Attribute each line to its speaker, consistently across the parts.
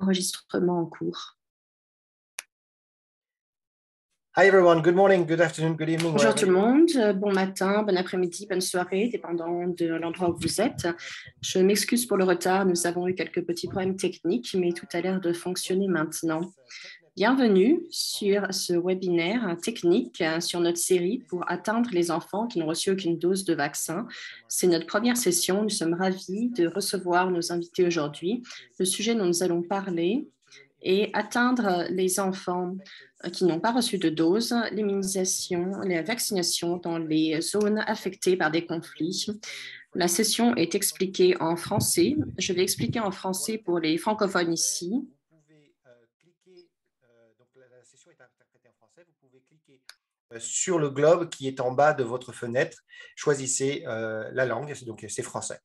Speaker 1: Enregistrement en cours.
Speaker 2: Hi everyone, good morning, good afternoon, good evening.
Speaker 1: Bonjour tout le monde, bon matin, bon après-midi, bonne soirée, dépendant de l'endroit où vous êtes. Je m'excuse pour le retard, nous avons eu quelques petits problèmes techniques, mais tout a l'air de fonctionner maintenant. Bienvenue sur ce webinaire technique sur notre série pour atteindre les enfants qui n'ont reçu aucune dose de vaccin. C'est notre première session, nous sommes ravis de recevoir nos invités aujourd'hui. Le sujet dont nous allons parler est atteindre les enfants qui n'ont pas reçu de dose, l'immunisation, la vaccination dans les zones affectées par des conflits. La session est expliquée en français. Je vais expliquer en français pour les francophones ici.
Speaker 2: Vous pouvez cliquer, donc la session est interprétée en français, vous pouvez cliquer sur le globe qui est en bas de votre fenêtre. Choisissez la langue, donc c'est français.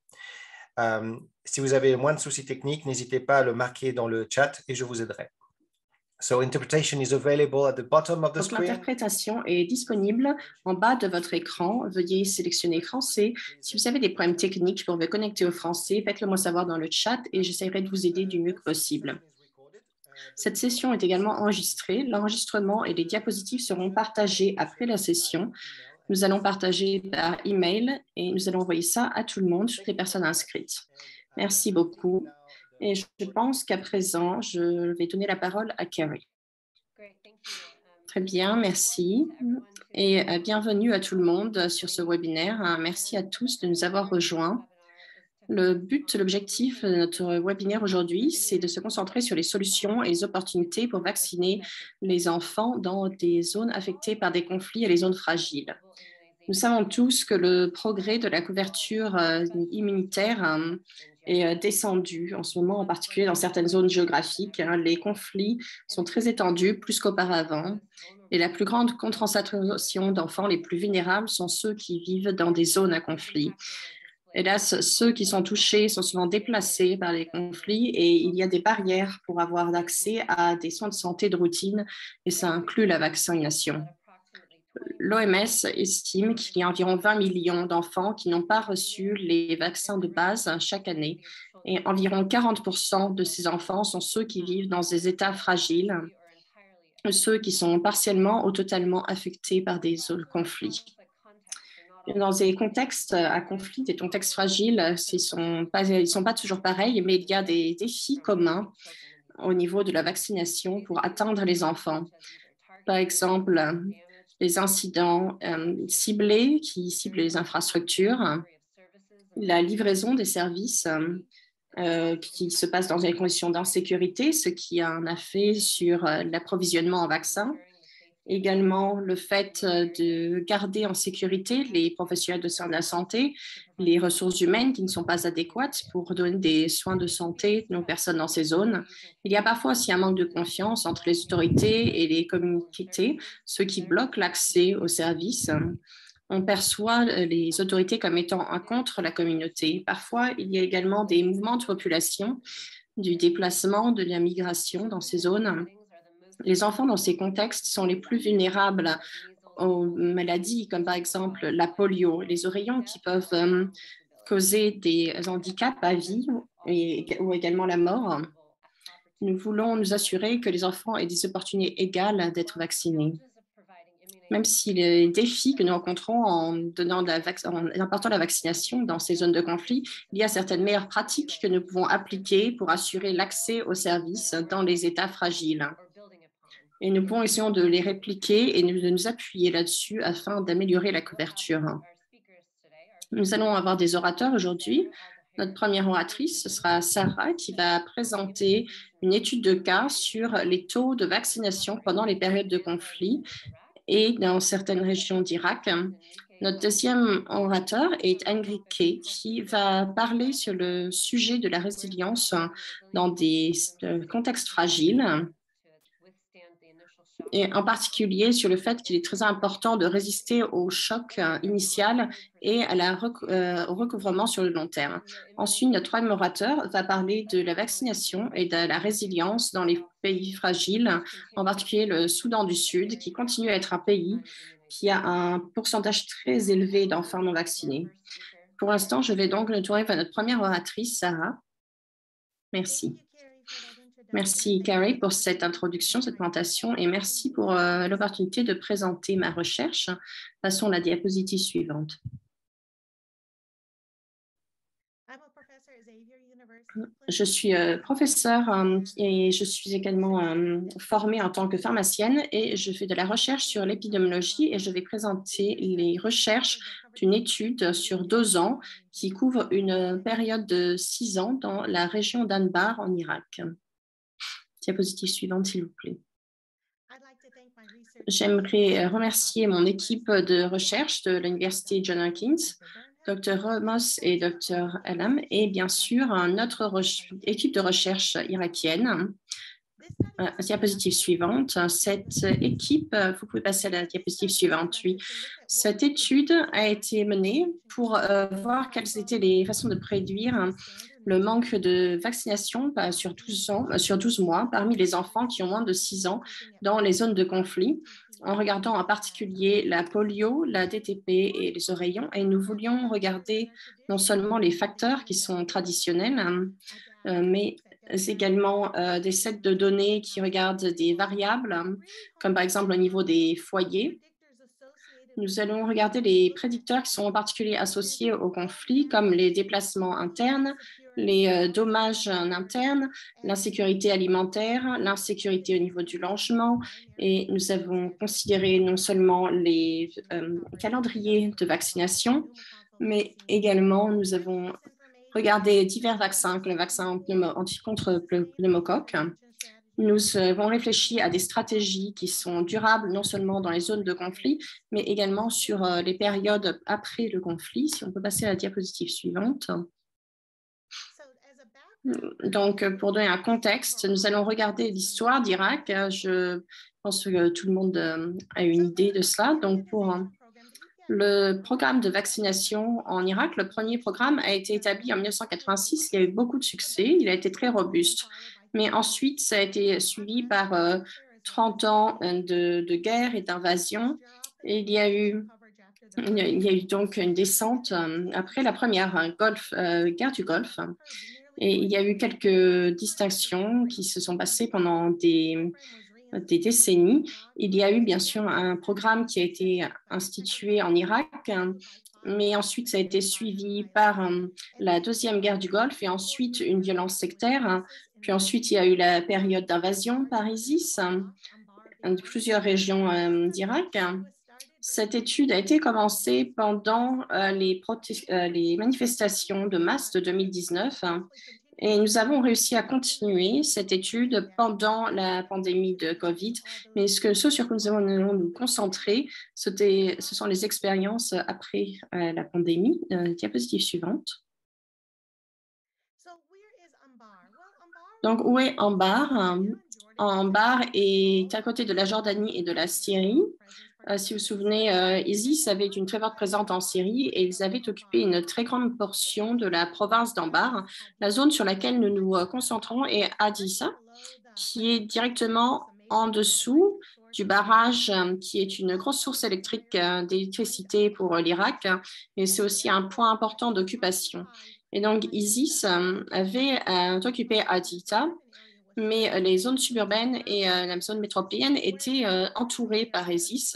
Speaker 2: Si vous avez moins de soucis techniques, n'hésitez pas à le marquer dans le chat et je vous aiderai. So interpretation is available at the bottom of the screen.
Speaker 1: L'interprétation est disponible en bas de votre écran. Veuillez sélectionner français. Si vous avez des problèmes techniques pour vous connecter au français, faites-le moi savoir dans le chat et j'essaierai de vous aider du mieux que possible. Cette session est également enregistrée. L'enregistrement et les diapositives seront partagés après la session. Nous allons partager par email et nous allons envoyer ça à tout le monde, toutes les personnes inscrites. Merci beaucoup. Et je pense qu'à présent, je vais donner la parole à Carrie. Très bien, merci. Et bienvenue à tout le monde sur ce webinaire. Merci à tous de nous avoir rejoints. L'objectif de notre webinaire aujourd'hui, c'est de se concentrer sur les solutions et les opportunités pour vacciner les enfants dans des zones affectées par des conflits et les zones fragiles. Nous savons tous que le progrès de la couverture immunitaire est descendu en ce moment, en particulier dans certaines zones géographiques. Les conflits sont très étendus, plus qu'auparavant. Et la plus grande concentration d'enfants les plus vulnérables sont ceux qui vivent dans des zones à conflit. Hélas, ceux qui sont touchés sont souvent déplacés par les conflits et il y a des barrières pour avoir accès à des soins de santé de routine et ça inclut la vaccination. L'OMS estime qu'il y a environ 20 millions d'enfants qui n'ont pas reçu les vaccins de base chaque année et environ 40% de ces enfants sont ceux qui vivent dans des états fragiles, ceux qui sont partiellement ou totalement affectés par des conflits. Dans des contextes à conflit, des contextes fragiles, ils ne sont pas toujours pareils, mais il y a des défis communs au niveau de la vaccination pour atteindre les enfants. Par exemple, les incidents ciblés qui ciblent les infrastructures, la livraison des services qui se passe dans des conditions d'insécurité, ce qui a un effet sur l'approvisionnement en vaccins. Également, le fait de garder en sécurité les professionnels de la santé, les ressources humaines qui ne sont pas adéquates pour donner des soins de santé aux personnes dans ces zones. Il y a parfois aussi un manque de confiance entre les autorités et les communautés, ce qui bloque l'accès aux services. On perçoit les autorités comme étant contre la communauté. Parfois, il y a également des mouvements de population, du déplacement, de la migration dans ces zones. Les enfants dans ces contextes sont les plus vulnérables aux maladies comme par exemple la polio, les oreillons qui peuvent causer des handicaps à vie ou également la mort. Nous voulons nous assurer que les enfants aient des opportunités égales d'être vaccinés. Même si les défis que nous rencontrons en apportant la vaccination dans ces zones de conflit, il y a certaines meilleures pratiques que nous pouvons appliquer pour assurer l'accès aux services dans les États fragiles. Et nous pouvons essayer de les répliquer et de nous appuyer là-dessus afin d'améliorer la couverture. Nous allons avoir des orateurs aujourd'hui. Notre première oratrice, ce sera Sarah, qui va présenter une étude de cas sur les taux de vaccination pendant les périodes de conflit et dans certaines régions d'Irak. Notre deuxième orateur est Ingrid Kay, qui va parler sur le sujet de la résilience dans des contextes fragiles, et en particulier sur le fait qu'il est très important de résister au choc initial et au recouvrement sur le long terme. Ensuite, notre troisième orateur va parler de la vaccination et de la résilience dans les pays fragiles, en particulier le Soudan du Sud, qui continue à être un pays qui a un pourcentage très élevé d'enfants non vaccinés. Pour l'instant, je vais donc nous tourner vers notre première oratrice, Sarah. Merci. Merci, Carrie, pour cette introduction, cette présentation, et merci pour l'opportunité de présenter ma recherche. Passons à la diapositive suivante. Je suis professeure et je suis également formée en tant que pharmacienne et je fais de la recherche sur l'épidémiologie et je vais présenter les recherches d'une étude sur 2 ans qui couvre une période de 6 ans dans la région d'Anbar en Irak. Diapositive suivante, s'il vous plaît. J'aimerais remercier mon équipe de recherche de l'Université Johns Hopkins, Dr. Ramos et Dr. Elam, et bien sûr notre équipe de recherche irakienne. Diapositive suivante. Cette équipe, vous pouvez passer à la diapositive suivante, oui. Cette étude a été menée pour voir quelles étaient les façons de prédire le manque de vaccination sur 12 mois parmi les enfants qui ont moins de 6 ans dans les zones de conflit, en regardant en particulier la polio, la DTP et les oreillons. Et nous voulions regarder non seulement les facteurs qui sont traditionnels, mais également des sets de données qui regardent des variables, comme par exemple au niveau des foyers. Nous allons regarder les prédicteurs qui sont en particulier associés au conflit, comme les déplacements internes, les dommages internes, l'insécurité alimentaire, l'insécurité au niveau du logement. Et nous avons considéré non seulement les calendriers de vaccination, mais également nous avons regardé divers vaccins, comme le vaccin contre le pneumocoque. Nous avons réfléchi à des stratégies qui sont durables non seulement dans les zones de conflit, mais également sur les périodes après le conflit. Si on peut passer à la diapositive suivante. Donc, pour donner un contexte, nous allons regarder l'histoire d'Irak. Je pense que tout le monde a une idée de cela. Donc, pour le programme de vaccination en Irak, le premier programme a été établi en 1986. Il y a eu beaucoup de succès. Il a été très robuste. Mais ensuite, ça a été suivi par 30 ans de guerre et d'invasion. Et il y a eu donc une descente après la première guerre du Golfe. Et il y a eu quelques distinctions qui se sont passées pendant des décennies. Il y a eu bien sûr un programme qui a été institué en Irak, mais ensuite ça a été suivi par la deuxième guerre du Golfe et ensuite une violence sectaire. Puis ensuite, il y a eu la période d'invasion par ISIS de plusieurs régions d'Irak. Cette étude a été commencée pendant les manifestations de masse de 2019 et nous avons réussi à continuer cette étude pendant la pandémie de COVID. Mais ce sur quoi nous allons nous concentrer, ce sont les expériences après la pandémie. Diapositive suivante. Donc, où est Anbar? Anbar est à côté de la Jordanie et de la Syrie. Si vous vous souvenez, ISIS avait une très forte présence en Syrie et ils avaient occupé une très grande portion de la province d'Anbar. La zone sur laquelle nous nous concentrons est Hadissa, qui est directement en dessous du barrage, qui est une grosse source électrique d'électricité pour l'Irak, et c'est aussi un point important d'occupation. Et donc, ISIS avait occupé Haditha, mais les zones suburbaines et la zone métropolitaine étaient entourées par ISIS,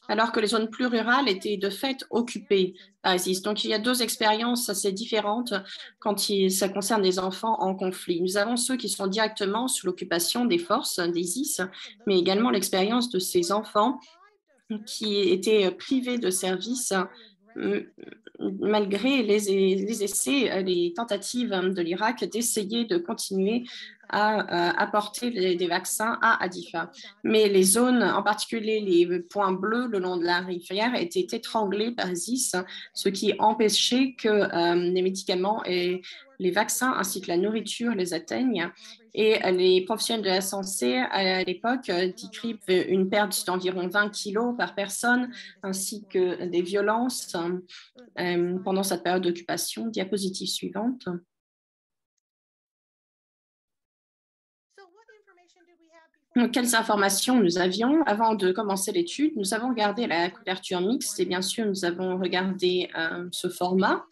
Speaker 1: alors que les zones plus rurales étaient de fait occupées par ISIS. Donc, il y a 2 expériences assez différentes quand ça concerne les enfants en conflit. Nous avons ceux qui sont directement sous l'occupation des forces d'ISIS, mais également l'expérience de ces enfants qui étaient privés de services malgré les essais, les tentatives de l'Irak d'essayer de continuer à apporter des vaccins à Hadifa. Mais les zones, en particulier les points bleus le long de la rivière, étaient étranglés par ISIS, ce qui empêchait que les médicaments et les vaccins ainsi que la nourriture les atteignent. Et les professionnels de la santé à l'époque décrivent une perte d'environ 20 kilos par personne, ainsi que des violences pendant cette période d'occupation. Diapositive suivante. Donc, quelles informations nous avions avant de commencer l'étude? Nous avons regardé la couverture mixte et bien sûr, nous avons regardé ce format.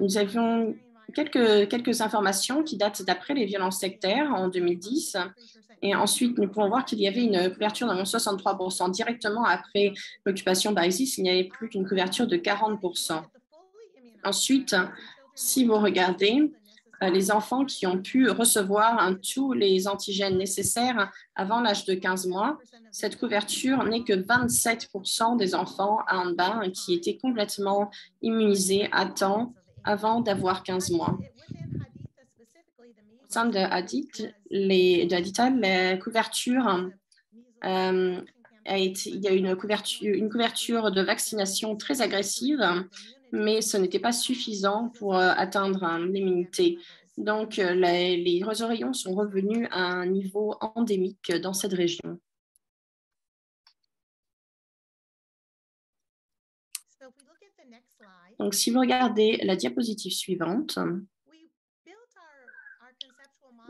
Speaker 1: Nous avions quelques informations qui datent d'après les violences sectaires en 2010. Et ensuite, nous pouvons voir qu'il y avait une couverture d'environ 63%. Directement après l'occupation par ISIS, il n'y avait plus qu'une couverture de 40%. Ensuite, si vous regardez les enfants qui ont pu recevoir tous les antigènes nécessaires avant l'âge de 15 mois, cette couverture n'est que 27% des enfants en bas qui étaient complètement immunisés à temps avant d'avoir 15 mois. Au sein de Haditha, la couverture il y a une couverture de vaccination très agressive, mais ce n'était pas suffisant pour atteindre l'immunité. Donc, les oreillons sont revenus à un niveau endémique dans cette région. Donc, si vous regardez la diapositive suivante,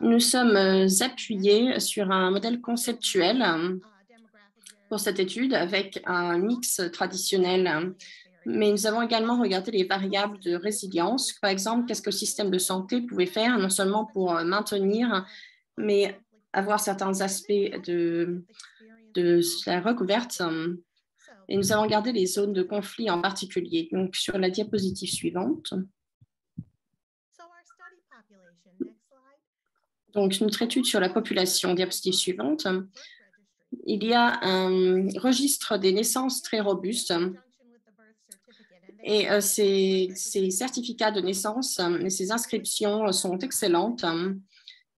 Speaker 1: nous sommes appuyés sur un modèle conceptuel pour cette étude avec un mix traditionnel, mais nous avons également regardé les variables de résilience. Par exemple, qu'est-ce que le système de santé pouvait faire, non seulement pour maintenir, mais avoir certains aspects de la recouverte. Et nous avons regardé les zones de conflit en particulier. Donc, sur la diapositive suivante. Donc, notre étude sur la population, diapositive suivante. Il y a un registre des naissances très robuste et ces certificats de naissance et ces inscriptions sont excellentes.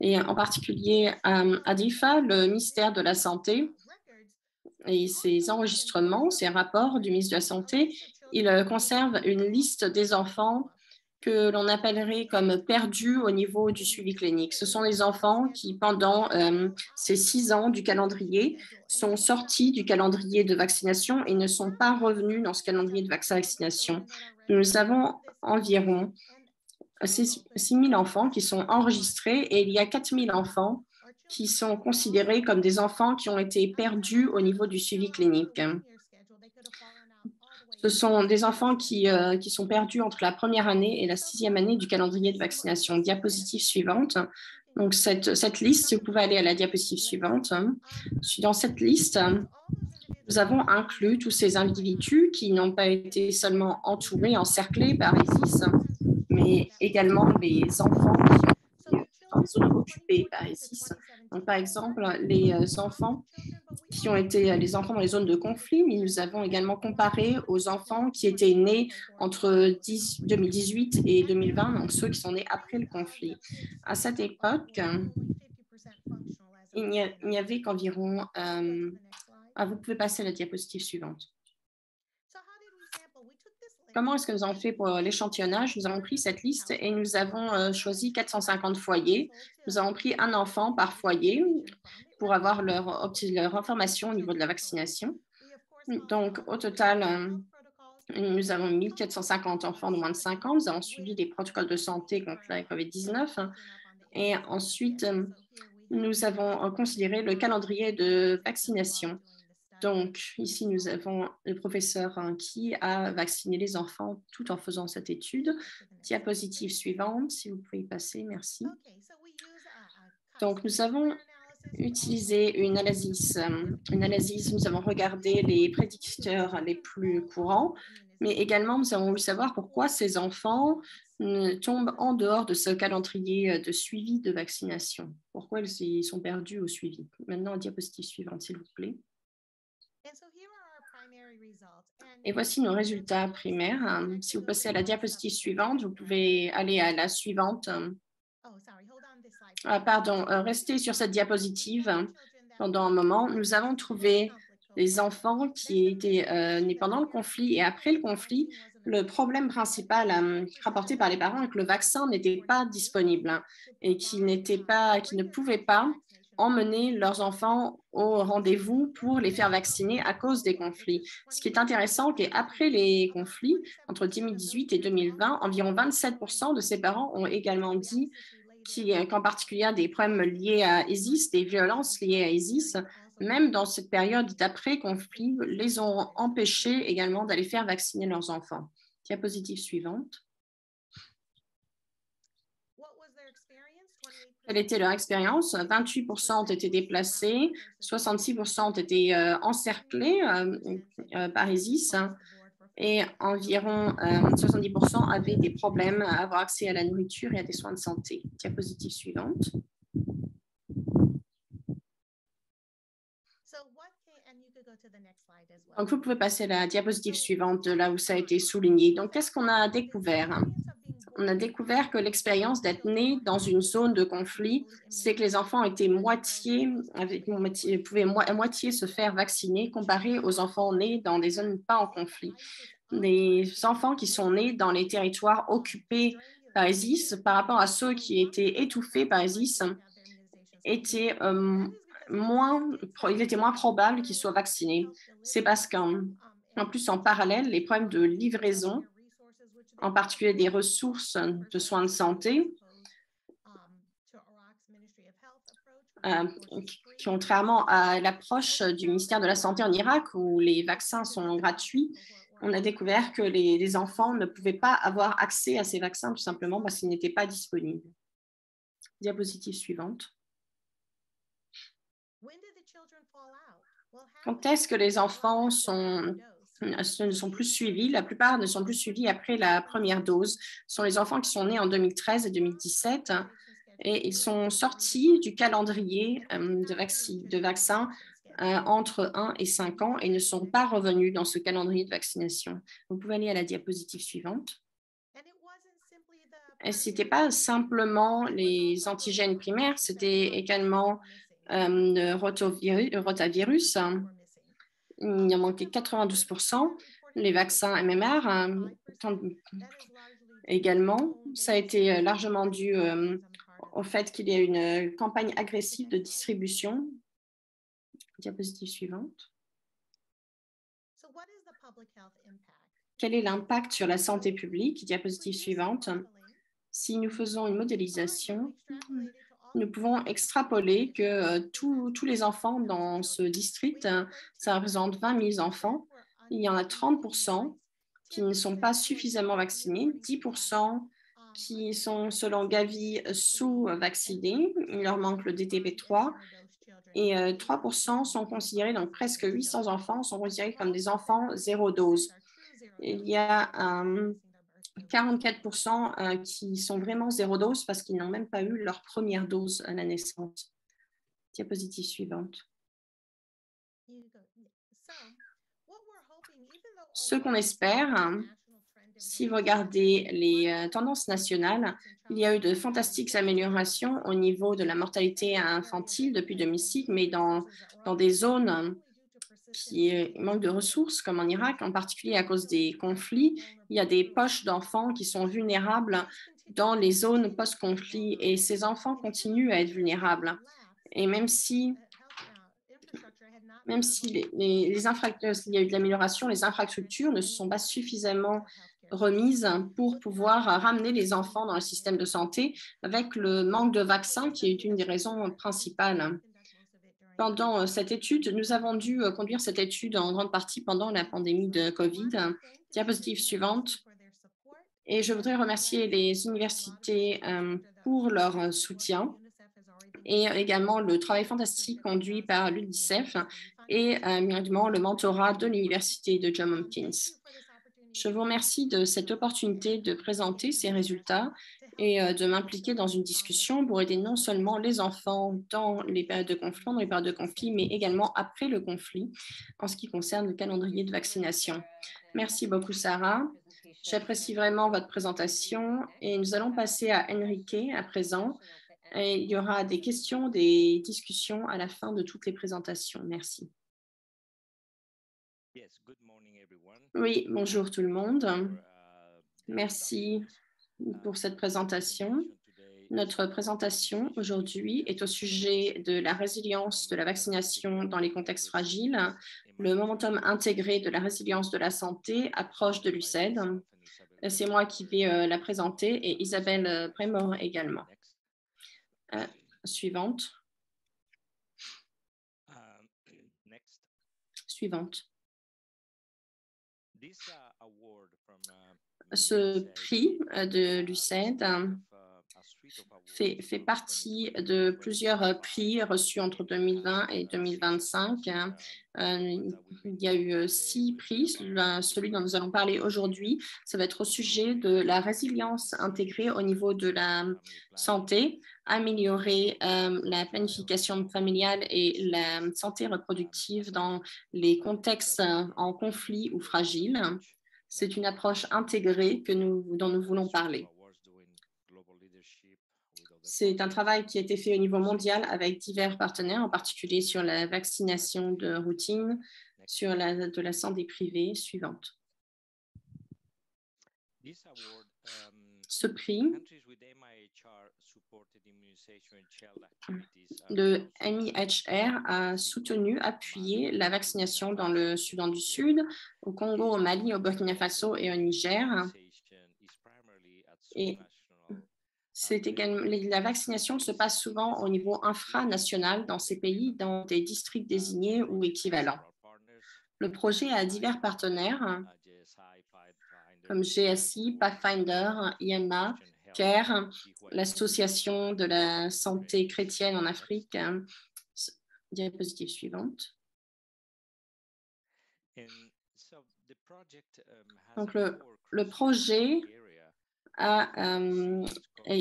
Speaker 1: Et en particulier à DIFA, le ministère de la Santé et ses enregistrements, ces rapports du ministre de la Santé, il conserve une liste des enfants que l'on appellerait comme perdus au niveau du suivi clinique. Ce sont les enfants qui, pendant ces 6 ans du calendrier, sont sortis du calendrier de vaccination et ne sont pas revenus dans ce calendrier de vaccination. Nous avons environ 6 000 enfants qui sont enregistrés et il y a 4 000 enfants qui sont considérés comme des enfants qui ont été perdus au niveau du suivi clinique. Ce sont des enfants qui sont perdus entre la première année et la 6e année du calendrier de vaccination. Diapositive suivante. Donc, cette liste, si vous pouvez aller à la diapositive suivante. Dans cette liste, nous avons inclus tous ces individus qui n'ont pas été seulement entourés, encerclés par ISIS, mais également les enfants qui sont occupés par ISIS. Donc, par exemple, les enfants qui ont été les enfants dans les zones de conflit, mais nous avons également comparé aux enfants qui étaient nés entre 2018 et 2020, donc ceux qui sont nés après le conflit. À cette époque, il n'y avait qu'environ... vous pouvez passer à la diapositive suivante. Comment est-ce que nous avons fait pour l'échantillonnage? Nous avons pris cette liste et nous avons choisi 450 foyers. Nous avons pris un enfant par foyer pour avoir leur information au niveau de la vaccination. Donc, au total, nous avons 1450 enfants de moins de 5 ans. Nous avons suivi les protocoles de santé contre la COVID-19. Et ensuite, nous avons considéré le calendrier de vaccination. Donc, ici, nous avons le professeur qui a vacciné les enfants tout en faisant cette étude. Diapositive suivante, si vous pouvez y passer, merci. Donc, nous avons utilisé une analyse. Nous avons regardé les prédicteurs les plus courants, mais également, nous avons voulu savoir pourquoi ces enfants tombent en dehors de ce calendrier de suivi de vaccination. Pourquoi ils sont perdus au suivi. Maintenant, diapositive suivante, s'il vous plaît. Et voici nos résultats primaires. Si vous passez à la diapositive suivante, vous pouvez aller à la suivante. Restez sur cette diapositive pendant un moment. Nous avons trouvé les enfants qui étaient nés pendant le conflit et après le conflit. Le problème principal rapporté par les parents est que le vaccin n'était pas disponible et qu'ils ne pouvaient pas emmener leurs enfants au rendez-vous pour les faire vacciner à cause des conflits. Ce qui est intéressant, c'est qu'après les conflits, entre 2018 et 2020, environ 27% de ces parents ont également dit qu'en particulier des problèmes liés à ISIS, des violences liées à ISIS, même dans cette période d'après-conflit, les ont empêchés également d'aller faire vacciner leurs enfants. Diapositive suivante. Quelle était leur expérience? 28% ont été déplacés, 66% ont été encerclés par ISIS et environ 70% avaient des problèmes à avoir accès à la nourriture et à des soins de santé. Diapositive suivante. Donc, vous pouvez passer à la diapositive suivante, là où ça a été souligné. Donc, qu'est-ce qu'on a découvert? On a découvert que l'expérience d'être né dans une zone de conflit, c'est que les enfants étaient pouvaient à moitié se faire vacciner comparé aux enfants nés dans des zones pas en conflit. Les enfants qui sont nés dans les territoires occupés par ISIS par rapport à ceux qui étaient étouffés par ISIS étaient il était moins probable qu'ils soient vaccinés. C'est parce qu'en plus, en parallèle, les problèmes de livraison, en particulier des ressources de soins de santé, contrairement à l'approche du ministère de la Santé en Irak, où les vaccins sont gratuits, on a découvert que les enfants ne pouvaient pas avoir accès à ces vaccins tout simplement parce qu'ils n'étaient pas disponibles. Diapositive suivante. Quand est-ce que les enfants ne sont plus suivis? La plupart ne sont plus suivis après la première dose. Ce sont les enfants qui sont nés en 2013 et 2017 et ils sont sortis du calendrier de vaccins entre 1 et 5 ans et ne sont pas revenus dans ce calendrier de vaccination. Vous pouvez aller à la diapositive suivante. Et ce n'était pas simplement les antigènes primaires, c'était également le rotavirus. Il en manquait 92%. Les vaccins MMR également. Ça a été largement dû au fait qu'il y a une campagne agressive de distribution. Diapositive suivante. Quel est l'impact sur la santé publique? Diapositive suivante. Si nous faisons une modélisation, nous pouvons extrapoler que tous les enfants dans ce district, ça représente 20 000 enfants. Il y en a 30% qui ne sont pas suffisamment vaccinés, 10% qui sont, selon Gavi, sous-vaccinés. Il leur manque le DTP3. Et 3% sont considérés, donc presque 800 enfants sont considérés comme des enfants zéro dose. Il y a 44% qui sont vraiment zéro dose parce qu'ils n'ont même pas eu leur première dose à la naissance. Diapositive suivante. Ce qu'on espère, si vous regardez les tendances nationales, il y a eu de fantastiques améliorations au niveau de la mortalité infantile depuis 2006, mais dans des zones qui manquent de ressources, comme en Irak, en particulier à cause des conflits, il y a des poches d'enfants qui sont vulnérables dans les zones post-conflit et ces enfants continuent à être vulnérables. Et même si il y a eu de l'amélioration, les infrastructures ne se sont pas suffisamment remises pour pouvoir ramener les enfants dans le système de santé avec le manque de vaccins qui est une des raisons principales. Pendant cette étude, nous avons dû conduire cette étude en grande partie pendant la pandémie de COVID. Diapositive suivante. Et je voudrais remercier les universités pour leur soutien et également le travail fantastique conduit par l'UNICEF et également le mentorat de l'Université de Johns Hopkins. Je vous remercie de cette opportunité de présenter ces résultats et de m'impliquer dans une discussion pour aider non seulement les enfants dans les périodes de conflit, mais également après le conflit en ce qui concerne le calendrier de vaccination. Merci beaucoup, Sarah. J'apprécie vraiment votre présentation et nous allons passer à Enrique à présent. Et il y aura des questions, des discussions à la fin de toutes les présentations. Merci. Oui, bonjour tout le monde. Merci pour cette présentation. Notre présentation aujourd'hui est au sujet de la résilience de la vaccination dans les contextes fragiles, le momentum intégré de la résilience de la santé, approche de l'UCED. C'est moi qui vais la présenter et Isabelle Prémor également. Suivante. Suivante. Ce prix de l'UCED fait partie de plusieurs prix reçus entre 2020 et 2025. Il y a eu 6 prix. Celui dont nous allons parler aujourd'hui, ça va être au sujet de la résilience intégrée au niveau de la santé, améliorer la planification familiale et la santé reproductive dans les contextes en conflit ou fragiles. C'est une approche intégrée dont nous voulons parler. C'est un travail qui a été fait au niveau mondial avec divers partenaires, en particulier sur la vaccination de routine, sur de la santé privée suivante. Ce prix, le MIHR a soutenu, appuyé la vaccination dans le Soudan du Sud, au Congo, au Mali, au Burkina Faso et au Niger. Et la vaccination se passe souvent au niveau infranational dans ces pays, dans des districts désignés ou équivalents. Le projet a divers partenaires comme GSI, Pathfinder, IMA, CARE, l'Association de la santé chrétienne en Afrique. Diapositive suivante. Donc, le projet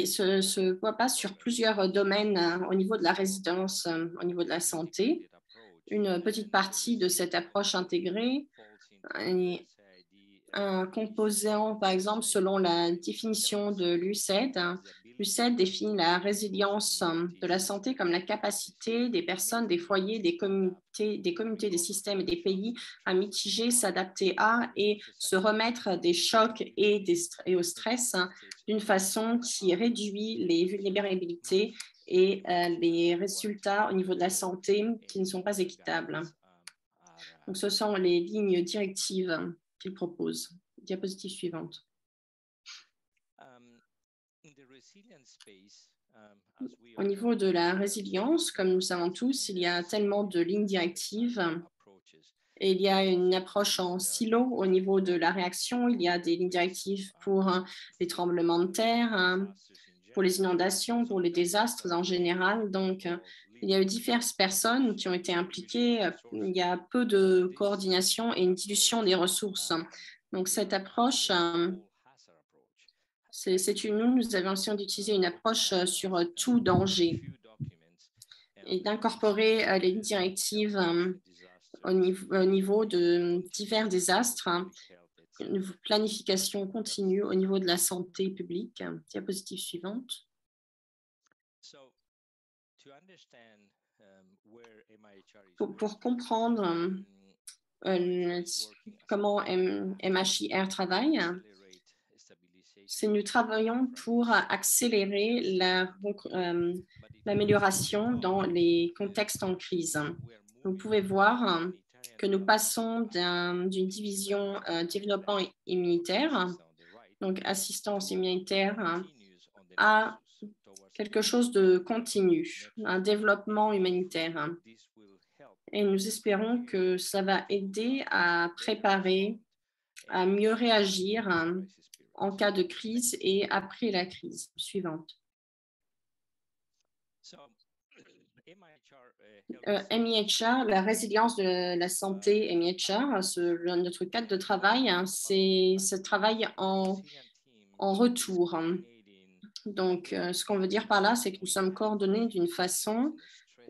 Speaker 1: se voit pas sur plusieurs domaines au niveau de la résidence, au niveau de la santé. Une petite partie de cette approche intégrée est un composant, par exemple, selon la définition de l'UCED. L'UCED définit la résilience de la santé comme la capacité des personnes, des foyers, des communautés, des systèmes et des pays à mitiger, s'adapter à et se remettre des chocs et au stress d'une façon qui réduit les vulnérabilités et les résultats au niveau de la santé qui ne sont pas équitables. Donc, ce sont les lignes directives qu'il propose. Diapositive suivante. Au niveau de la résilience, comme nous savons tous, il y a tellement de lignes directives et il y a une approche en silo au niveau de la réaction. Il y a des lignes directives pour les tremblements de terre, pour les inondations, pour les désastres en général. Donc, il y a eu diverses personnes qui ont été impliquées. Il y a peu de coordination et une dilution des ressources. Donc, cette approche, nous avons essayé d'utiliser une approche sur tout danger et d'incorporer les directives au niveau de divers désastres, une planification continue au niveau de la santé publique. Diapositive suivante. Pour comprendre comment MHIR travaille, nous travaillons pour accélérer l'amélioration dans les contextes en crise. Vous pouvez voir que nous passons d'une division développement immunitaire, donc assistance immunitaire, à quelque chose de continu, un développement humanitaire. Et nous espérons que ça va aider à préparer, à mieux réagir en cas de crise et après la crise suivante. MIHR, la résilience de la santé MIHR, notre cadre de travail, c'est ce travail en retour. Donc, ce qu'on veut dire par là, c'est que nous sommes coordonnés d'une façon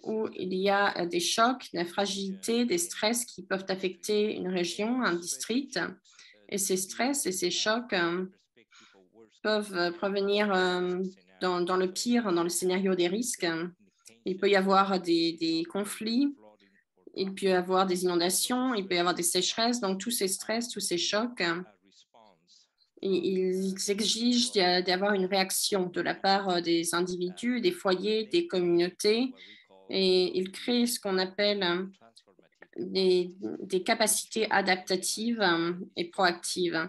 Speaker 1: où il y a des chocs, des fragilités, des stress qui peuvent affecter une région, un district. Et ces stress et ces chocs peuvent provenir dans le pire, dans le scénario des risques. Il peut y avoir des conflits, il peut y avoir des inondations, il peut y avoir des sécheresses. Donc, tous ces stress, tous ces chocs, ils exigent d'avoir une réaction de la part des individus, des foyers, des communautés. Et ils créent ce qu'on appelle des capacités adaptatives et proactives.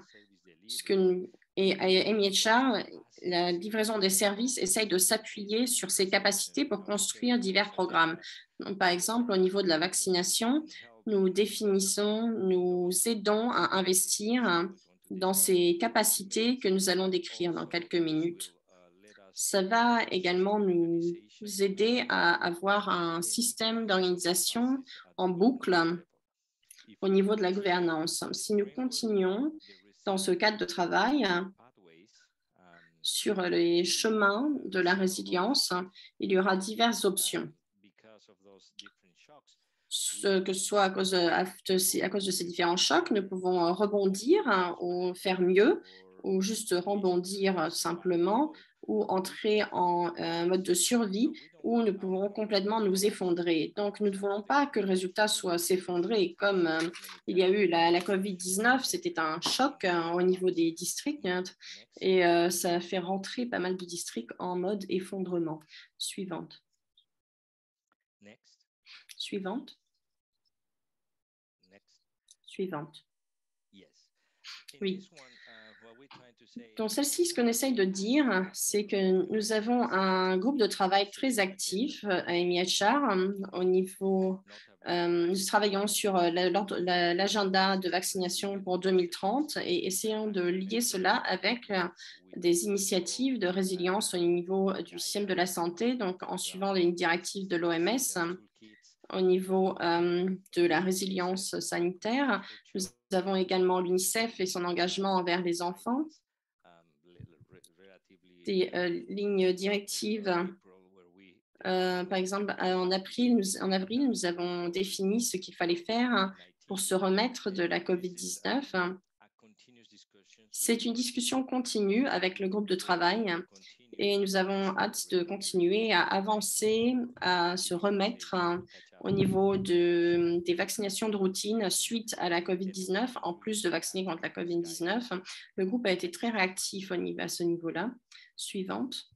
Speaker 1: Et MIHR, la livraison des services essaye de s'appuyer sur ces capacités pour construire divers programmes. Donc, par exemple, au niveau de la vaccination, nous aidons à investir dans ces capacités que nous allons décrire dans quelques minutes. Ça va également nous aider à avoir un système d'organisation en boucle au niveau de la gouvernance. Si nous continuons dans ce cadre de travail sur les chemins de la résilience, il y aura diverses options. Que ce soit à cause de ces différents chocs, nous pouvons rebondir ou faire mieux, ou juste rebondir simplement, ou entrer en mode de survie, où nous pouvons complètement nous effondrer. Donc, nous ne voulons pas que le résultat soit s'effondrer. Comme il y a eu la COVID-19, c'était un choc au niveau des districts et ça a fait rentrer pas mal de districts en mode effondrement. Suivante. Suivante. Suivante. Oui. Dans celle-ci, ce qu'on essaye de dire, c'est que nous avons un groupe de travail très actif à MIHR au niveau. Nous travaillons sur l'agenda de vaccination pour 2030 et essayons de lier cela avec des initiatives de résilience au niveau du système de la santé, donc en suivant les directives de l'OMS. Au niveau de la résilience sanitaire, nous avons également l'UNICEF et son engagement envers les enfants, des lignes directives. Par exemple, en avril, nous avons défini ce qu'il fallait faire pour se remettre de la COVID-19. C'est une discussion continue avec le groupe de travail et nous avons hâte de continuer à avancer, à se remettre au niveau des vaccinations de routine suite à la COVID-19, en plus de vacciner contre la COVID-19. Le groupe a été très réactif à ce niveau-là. Suivante.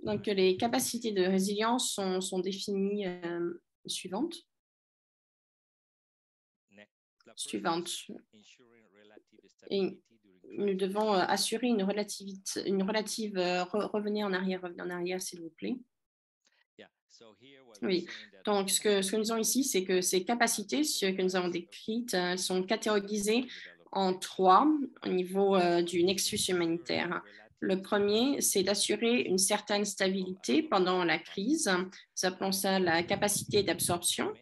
Speaker 1: Donc, les capacités de résilience sont définies suivantes. Suivante. Et nous devons assurer une relative revenez en arrière, s'il vous plaît. Oui, donc ce que nous avons ici, c'est que ces capacités que nous avons décrites sont catégorisées en 3 au niveau du nexus humanitaire. Le premier, c'est d'assurer une certaine stabilité pendant la crise. Nous appelons ça la capacité d'absorption.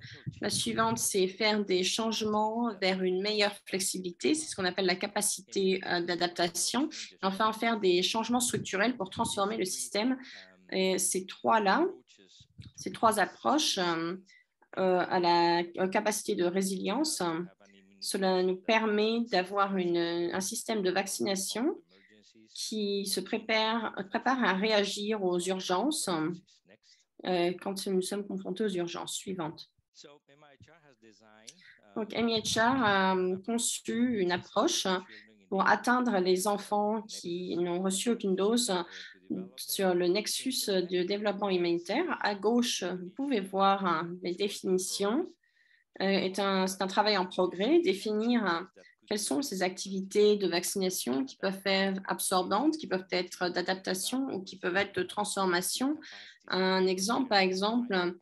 Speaker 1: La suivante, c'est faire des changements vers une meilleure flexibilité. C'est ce qu'on appelle la capacité d'adaptation. Enfin, faire des changements structurels pour transformer le système. Et ces 3-là, ces 3 approches à la capacité de résilience, cela nous permet d'avoir un système de vaccination qui se prépare à réagir aux urgences quand nous sommes confrontés aux urgences suivantes. Donc, MIHR a conçu une approche pour atteindre les enfants qui n'ont reçu aucune dose sur le nexus de développement humanitaire. À gauche, vous pouvez voir les définitions. C'est un travail en progrès, définir quelles sont ces activités de vaccination qui peuvent être absorbantes, qui peuvent être d'adaptation ou qui peuvent être de transformation. Un exemple, par exemple,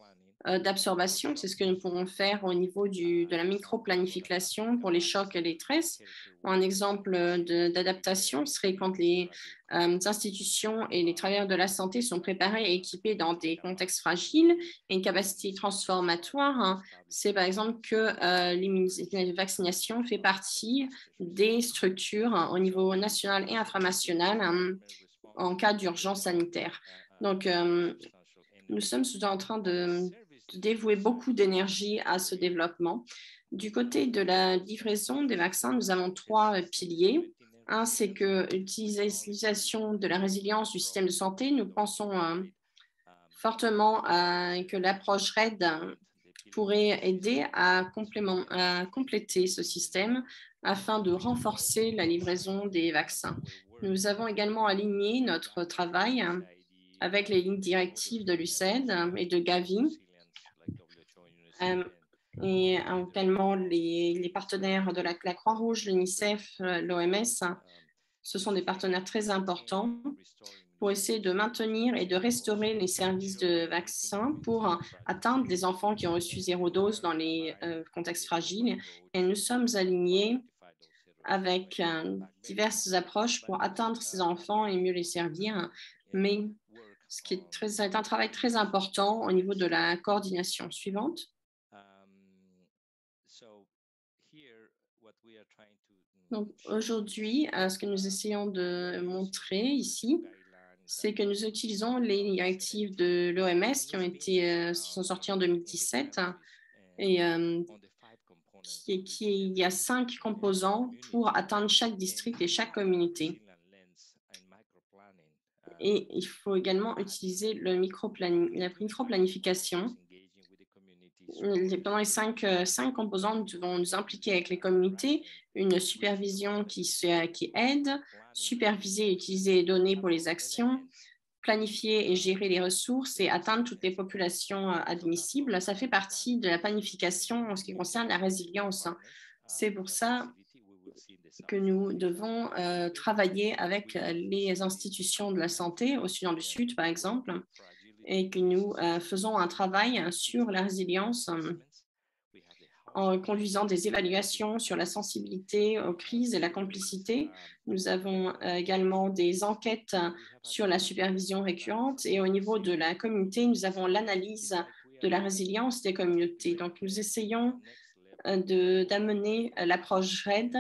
Speaker 1: d'absorption, c'est ce que nous pourrons faire au niveau de la micro-planification pour les chocs et les tresses. Un exemple d'adaptation serait quand les institutions et les travailleurs de la santé sont préparés et équipés dans des contextes fragiles. Et une capacité transformatoire, c'est par exemple que la vaccination fait partie des structures au niveau national et infranational en cas d'urgence sanitaire. Donc, nous sommes en train de dévouer beaucoup d'énergie à ce développement. Du côté de la livraison des vaccins, nous avons 3 piliers. Un, c'est que l'utilisation de la résilience du système de santé, nous pensons fortement que l'approche RED pourrait aider à compléter ce système afin de renforcer la livraison des vaccins. Nous avons également aligné notre travail avec les lignes directives de l'UCED et de Gavi, et également les partenaires de la Croix-Rouge, l'UNICEF, l'OMS. Ce sont des partenaires très importants pour essayer de maintenir et de restaurer les services de vaccins pour atteindre les enfants qui ont reçu 0 dose dans les contextes fragiles. Et nous sommes alignés avec diverses approches pour atteindre ces enfants et mieux les servir. Mais c'est un travail très important au niveau de la coordination. Suivante. Donc aujourd'hui, ce que nous essayons de montrer ici, c'est que nous utilisons les directives de l'OMS qui sont sorties en 2017 et il y a 5 composants pour atteindre chaque district et chaque communauté. Et il faut également utiliser la micro-planification. Pendant les 5 composants, nous devons nous impliquer avec les communautés, une supervision qui aide, superviser et utiliser les données pour les actions, planifier et gérer les ressources et atteindre toutes les populations admissibles. Ça fait partie de la planification en ce qui concerne la résilience. C'est pour ça que nous devons travailler avec les institutions de la santé au Soudan du Sud, par exemple, et que nous faisons un travail sur la résilience en conduisant des évaluations sur la sensibilité aux crises et la complicité. Nous avons également des enquêtes sur la supervision récurrente et au niveau de la communauté, nous avons l'analyse de la résilience des communautés. Donc, nous essayons d'amener l'approche RED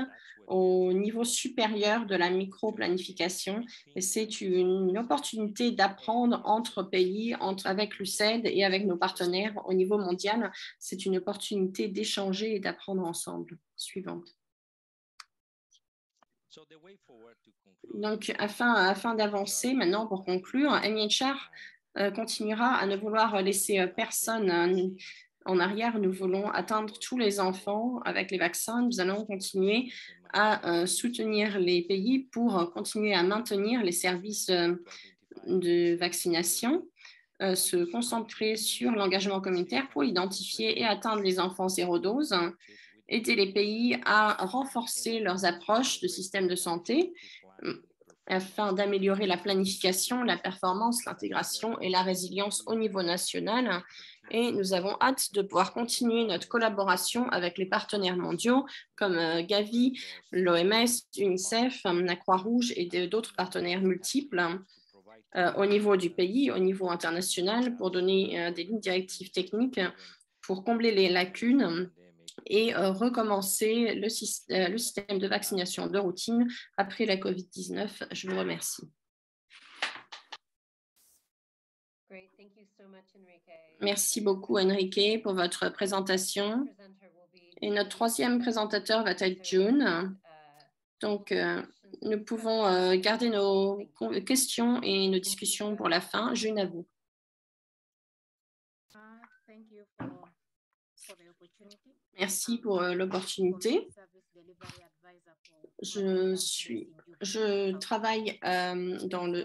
Speaker 1: au niveau supérieur de la micro-planification. Et c'est une opportunité d'apprendre entre pays, avec l'UCED et avec nos partenaires au niveau mondial. C'est une opportunité d'échanger et d'apprendre ensemble. Suivante. Donc, afin d'avancer maintenant, pour conclure, MHR continuera à ne vouloir laisser personne en arrière. Nous voulons atteindre tous les enfants avec les vaccins. Nous allons continuer à soutenir les pays pour continuer à maintenir les services de vaccination, se concentrer sur l'engagement communautaire pour identifier et atteindre les enfants zéro dose, aider les pays à renforcer leurs approches de système de santé afin d'améliorer la planification, la performance, l'intégration et la résilience au niveau national. Et nous avons hâte de pouvoir continuer notre collaboration avec les partenaires mondiaux comme Gavi, l'OMS, UNICEF, la Croix-Rouge et d'autres partenaires multiples au niveau du pays, au niveau international, pour donner des lignes directives techniques pour combler les lacunes et recommencer le système de vaccination de routine après la COVID-19. Je vous remercie. Merci beaucoup, Enrique, pour votre présentation. Et notre troisième présentateur va être June. Donc, nous pouvons garder nos questions et nos discussions pour la fin. June, à vous. Merci pour l'opportunité. Je travaille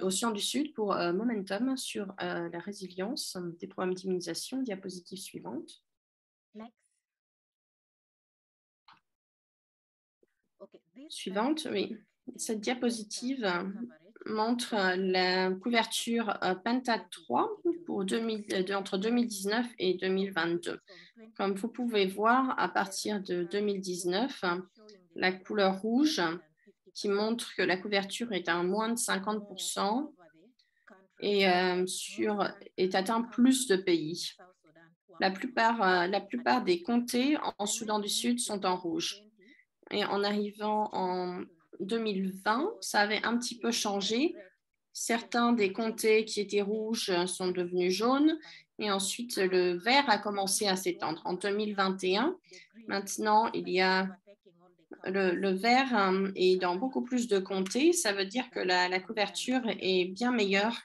Speaker 1: au Soudan du Sud pour Momentum sur la résilience des programmes d'immunisation. Diapositive suivante. Suivante, oui. Cette diapositive montre la couverture Penta 3 entre 2019 et 2022. Comme vous pouvez voir, à partir de 2019, la couleur rouge qui montre que la couverture est à moins de 50% et est atteint plus de pays. La plupart des comtés en Soudan du Sud sont en rouge. Et en arrivant en 2020, ça avait un petit peu changé. Certains des comtés qui étaient rouges sont devenus jaunes et ensuite le vert a commencé à s'étendre. En 2021, maintenant, il y a le vert est dans beaucoup plus de comtés. Ça veut dire que la couverture est bien meilleure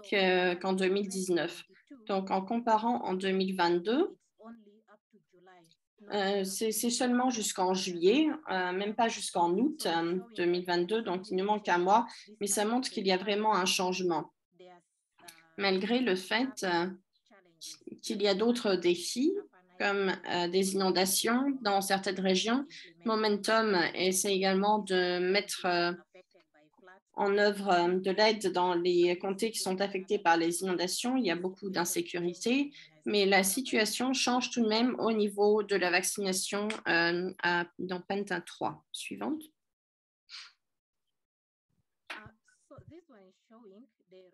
Speaker 1: qu'en 2019. Donc, en comparant en 2022, c'est seulement jusqu'en juillet, même pas jusqu'en août 2022, donc il nous manque un mois, mais ça montre qu'il y a vraiment un changement. Malgré le fait qu'il y a d'autres défis, comme des inondations dans certaines régions, Momentum essaie également de mettre en œuvre de l'aide dans les comtés qui sont affectés par les inondations. Il y a beaucoup d'insécurité, mais la situation change tout de même au niveau de la vaccination dans Pentin 3. Suivante.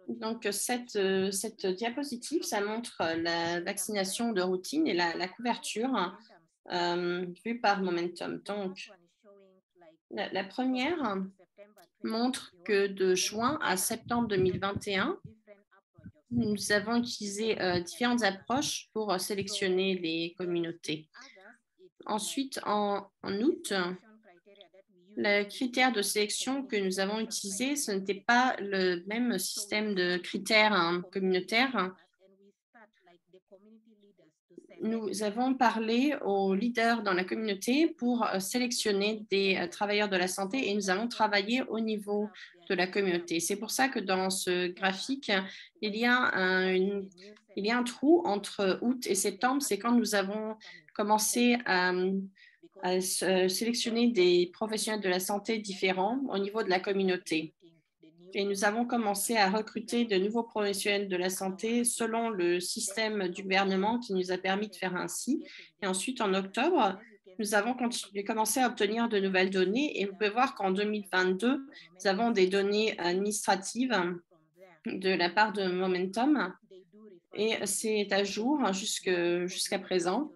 Speaker 1: Donc, cette diapositive, ça montre la vaccination de routine et la couverture vue par Momentum. Donc, la première montre que de juin à septembre 2021, nous avons utilisé différentes approches pour sélectionner les communautés. Ensuite, en août, le critère de sélection que nous avons utilisé, ce n'était pas le même système de critères communautaires. Nous avons parlé aux leaders dans la communauté pour sélectionner des travailleurs de la santé et nous allons travailler au niveau de la communauté. C'est pour ça que dans ce graphique, il y a un trou entre août et septembre. C'est quand nous avons commencé à sélectionner des professionnels de la santé différents au niveau de la communauté. Et nous avons commencé à recruter de nouveaux professionnels de la santé selon le système du gouvernement qui nous a permis de faire ainsi. Et ensuite, en octobre, nous avons commencé à obtenir de nouvelles données. Et vous pouvez voir qu'en 2022, nous avons des données administratives de la part de Momentum. Et c'est à jour jusqu'à présent.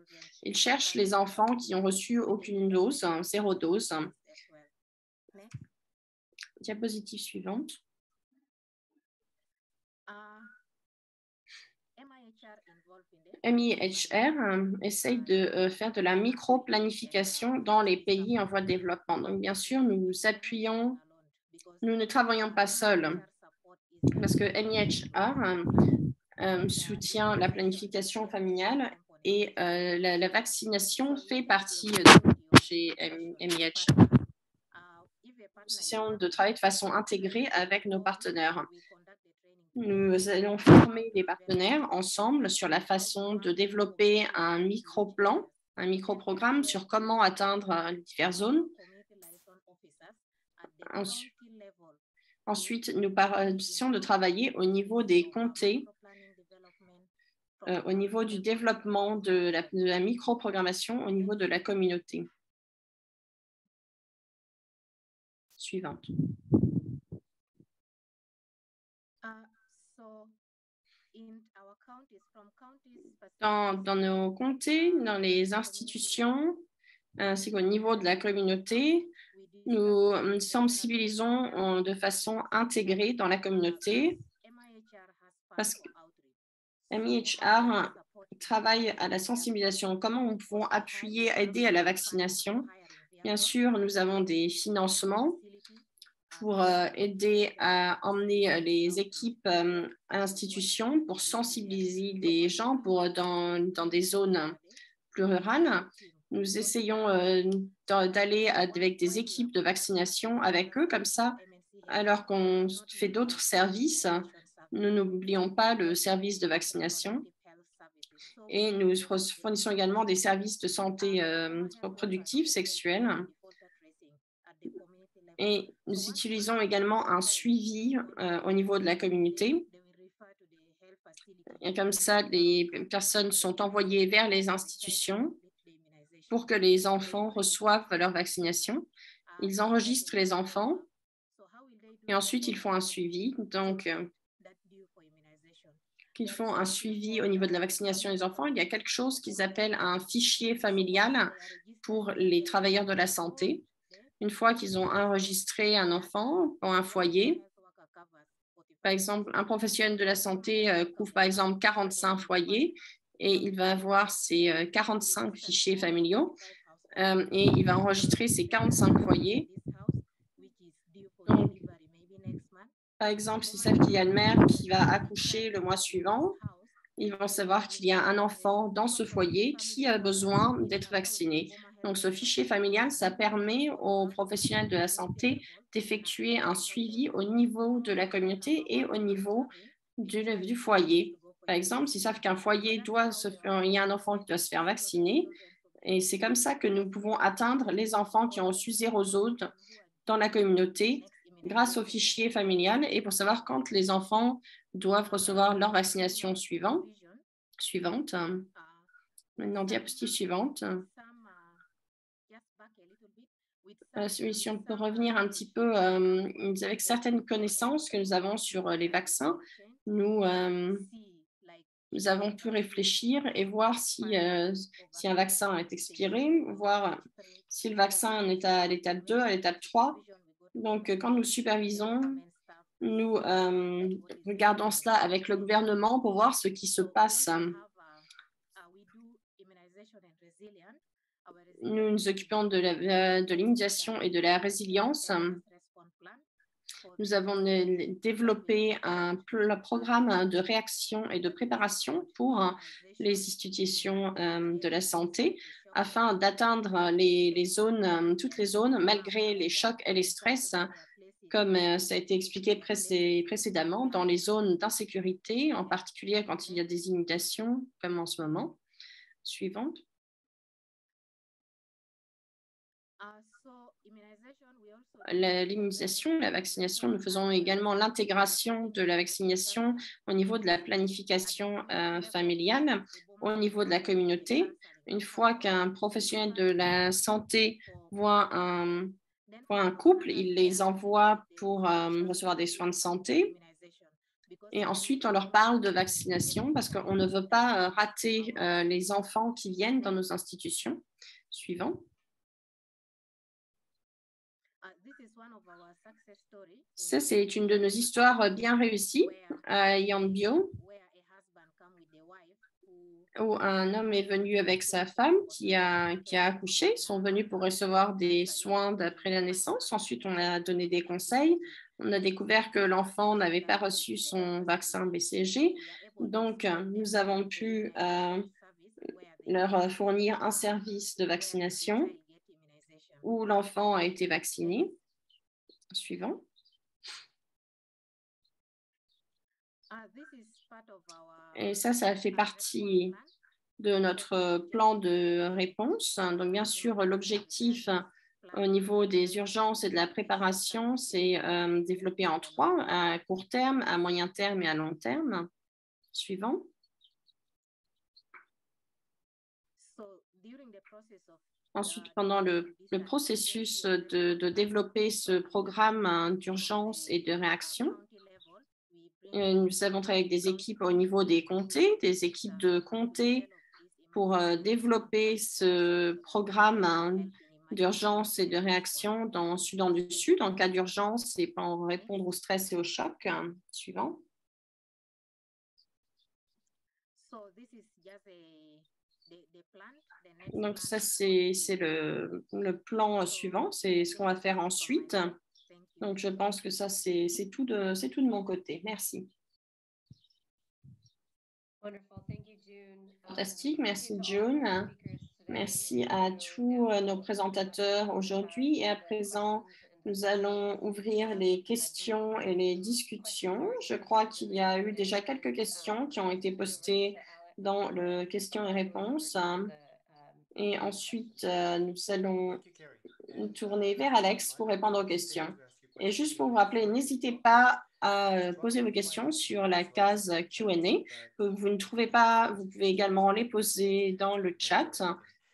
Speaker 1: Ils cherchent les enfants qui ont reçu aucune dose, 0 dose. Diapositive suivante. MIHR essaye de faire de la micro-planification dans les pays en voie de développement. Donc, bien sûr, nous ne travaillons pas seuls parce que MIHR soutient la planification familiale et la vaccination fait partie de chez MIHR. Nous essayons de travailler de façon intégrée avec nos partenaires. Nous allons former les partenaires ensemble sur la façon de développer un micro-plan, un micro-programme sur comment atteindre les diverses zones. Ensuite, nous essayons de travailler au niveau des comtés, au niveau du développement de la micro-programmation, au niveau de la communauté. Suivante. Dans nos comtés, dans les institutions, ainsi qu'au niveau de la communauté, nous sensibilisons de façon intégrée dans la communauté parce que MIHR travaille à la sensibilisation. Comment nous pouvons aider à la vaccination? Bien sûr, nous avons des financements pour aider à emmener les équipes à l'institution pour sensibiliser les gens dans des zones plus rurales. Nous essayons d'aller avec des équipes de vaccination avec eux, comme ça, alors qu'on fait d'autres services, nous n'oublions pas le service de vaccination. Et nous fournissons également des services de santé reproductive, sexuelle. Et nous utilisons également un suivi au niveau de la communauté. Et comme ça, les personnes sont envoyées vers les institutions pour que les enfants reçoivent leur vaccination. Ils enregistrent les enfants et ensuite ils font un suivi. Donc, ils font un suivi au niveau de la vaccination des enfants. Il y a quelque chose qu'ils appellent un fichier familial pour les travailleurs de la santé. Une fois qu'ils ont enregistré un enfant dans un foyer, par exemple, un professionnel de la santé couvre par exemple 45 foyers et il va avoir ces 45 fichiers familiaux et il va enregistrer ces 45 foyers. Donc, par exemple, s'ils savent qu'il y a une mère qui va accoucher le mois suivant, ils vont savoir qu'il y a un enfant dans ce foyer qui a besoin d'être vacciné. Donc, ce fichier familial, ça permet aux professionnels de la santé d'effectuer un suivi au niveau de la communauté et au niveau du foyer. Par exemple, s'ils savent qu'un foyer il y a un enfant qui doit se faire vacciner, et c'est comme ça que nous pouvons atteindre les enfants qui ont reçu 0 dose dans la communauté grâce au fichier familial et pour savoir quand les enfants doivent recevoir leur vaccination suivante. Maintenant, diapositive suivante. Si on peut revenir un petit peu avec certaines connaissances que nous avons sur les vaccins, nous avons pu réfléchir et voir si un vaccin est expiré, voir si le vaccin est à l'étape 2, à l'étape 3. Donc, quand nous supervisons, nous regardons cela avec le gouvernement pour voir ce qui se passe. Nous nous occupons de l'immunisation et de la résilience. Nous avons développé un programme de réaction et de préparation pour les institutions de la santé afin d'atteindre toutes les zones malgré les chocs et les stress, comme ça a été expliqué précédemment, dans les zones d'insécurité, en particulier quand il y a des inondations, comme en ce moment. Suivante. L'immunisation, la vaccination, nous faisons également l'intégration de la vaccination au niveau de la planification familiale, au niveau de la communauté. Une fois qu'un professionnel de la santé voit un couple, il les envoie pour recevoir des soins de santé. Et ensuite, on leur parle de vaccination parce qu'on ne veut pas rater les enfants qui viennent dans nos institutions. Suivant. Ça, c'est une de nos histoires bien réussies à Yambio, où un homme est venu avec sa femme qui a accouché. Ils sont venus pour recevoir des soins d'après la naissance. Ensuite, on a donné des conseils. On a découvert que l'enfant n'avait pas reçu son vaccin BCG. Donc, nous avons pu leur fournir un service de vaccination où l'enfant a été vacciné. Suivant. Et ça fait partie de notre plan de réponse. Donc, bien sûr, l'objectif au niveau des urgences et de la préparation, c'est développé en 3, à court terme, à moyen terme et à long terme. Suivant. Ensuite, pendant le processus de développer ce programme d'urgence et de réaction, nous avons travaillé avec des équipes au niveau des comtés, des équipes de comtés pour développer ce programme d'urgence et de réaction dans le Soudan du Sud en cas d'urgence et pour répondre au stress et au choc. Suivant. Donc, ça, c'est le plan suivant. C'est ce qu'on va faire ensuite. Donc, je pense que ça, c'est tout de mon côté. Merci. Fantastique. Merci, June. Merci à tous nos présentateurs aujourd'hui. Et à présent, nous allons ouvrir les questions et les discussions. Je crois qu'il y a eu déjà quelques questions qui ont été postées dans le questions et réponses. Et ensuite, nous allons nous tourner vers Alex pour répondre aux questions. Et juste pour vous rappeler, n'hésitez pas à poser vos questions sur la case Q&A. Vous ne trouvez pas, vous pouvez également les poser dans le chat,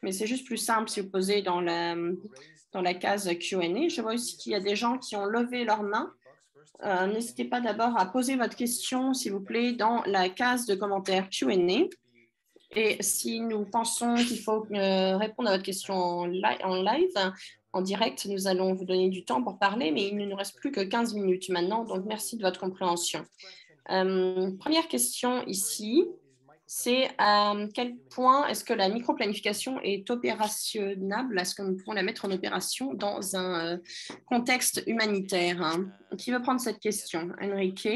Speaker 1: mais c'est juste plus simple si vous posez dans la case Q&A. Je vois aussi qu'il y a des gens qui ont levé leur main. N'hésitez pas d'abord à poser votre question, s'il vous plaît, dans la case de commentaires Q&A. Et si nous pensons qu'il faut répondre à votre question en live, en direct, nous allons vous donner du temps pour parler, mais il ne nous reste plus que 15 minutes maintenant, donc merci de votre compréhension. Première question ici, c'est à quel point est-ce que la microplanification est opérationnable? Est-ce que nous pouvons la mettre en opération dans un contexte humanitaire? Qui veut prendre cette question? Enrique?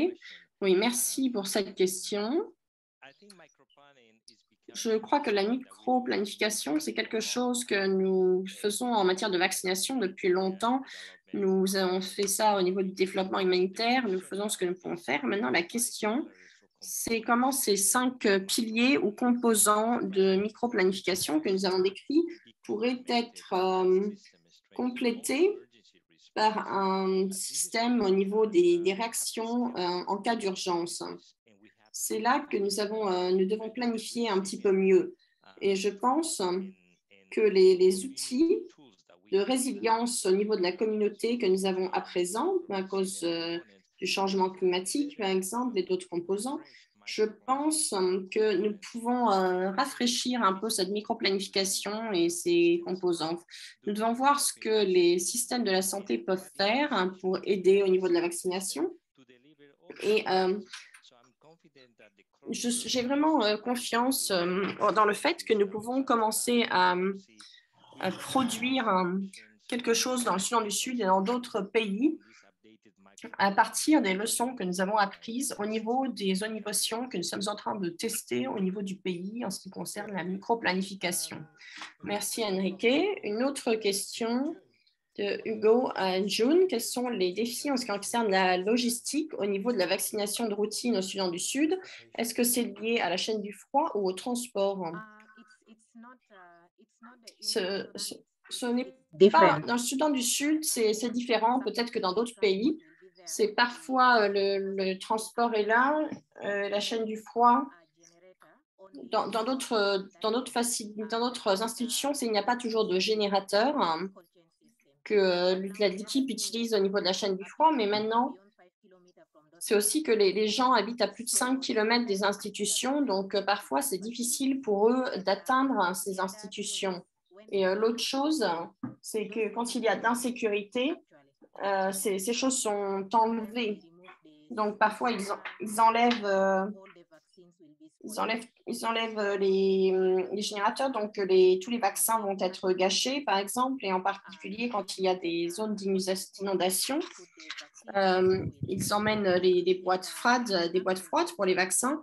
Speaker 1: Oui, merci pour cette question. Je crois que la micro-planification, c'est quelque chose que nous faisons en matière de vaccination depuis longtemps. Nous avons fait ça au niveau du développement humanitaire. Nous faisons ce que nous pouvons faire. Maintenant, la question, c'est comment ces 5 piliers ou composants de micro-planification que nous avons décrits pourraient être complétés par un système au niveau des réactions en cas d'urgence. C'est là que nous devons planifier un petit peu mieux. Et je pense que les outils de résilience au niveau de la communauté que nous avons à présent, à cause du changement climatique, par exemple, et d'autres composants, je pense que nous pouvons rafraîchir un peu cette micro-planification et ces composantes. Nous devons voir ce que les systèmes de la santé peuvent faire pour aider au niveau de la vaccination. Et j'ai vraiment confiance dans le fait que nous pouvons commencer à produire quelque chose dans le Soudan du Sud et dans d'autres pays à partir des leçons que nous avons apprises au niveau des innovations que nous sommes en train de tester au niveau du pays en ce qui concerne la micro-planification. Merci Enrique. Une autre question de Hugo à June. Quels sont les défis en ce qui concerne la logistique au niveau de la vaccination de routine au Soudan du Sud? Est-ce que c'est lié à la chaîne du froid ou au transport? Ce n'est pas
Speaker 3: different.
Speaker 1: dans le Soudan du Sud, c'est différent. Peut-être que dans d'autres pays, c'est parfois le transport est là, la chaîne du froid. Dans d'autres institutions, il n'y a pas toujours de générateur que l'équipe utilise au niveau de la chaîne du froid, mais maintenant, c'est aussi que les gens habitent à plus de 5 km des institutions, donc parfois c'est difficile pour eux d'atteindre ces institutions. Et l'autre chose, c'est que quand il y a d'insécurité, ces choses sont enlevées. Donc parfois, ils enlèvent les générateurs, donc tous les vaccins vont être gâchés, par exemple, et en particulier quand il y a des zones d'inondation. Ils emmènent des boîtes froides pour les vaccins.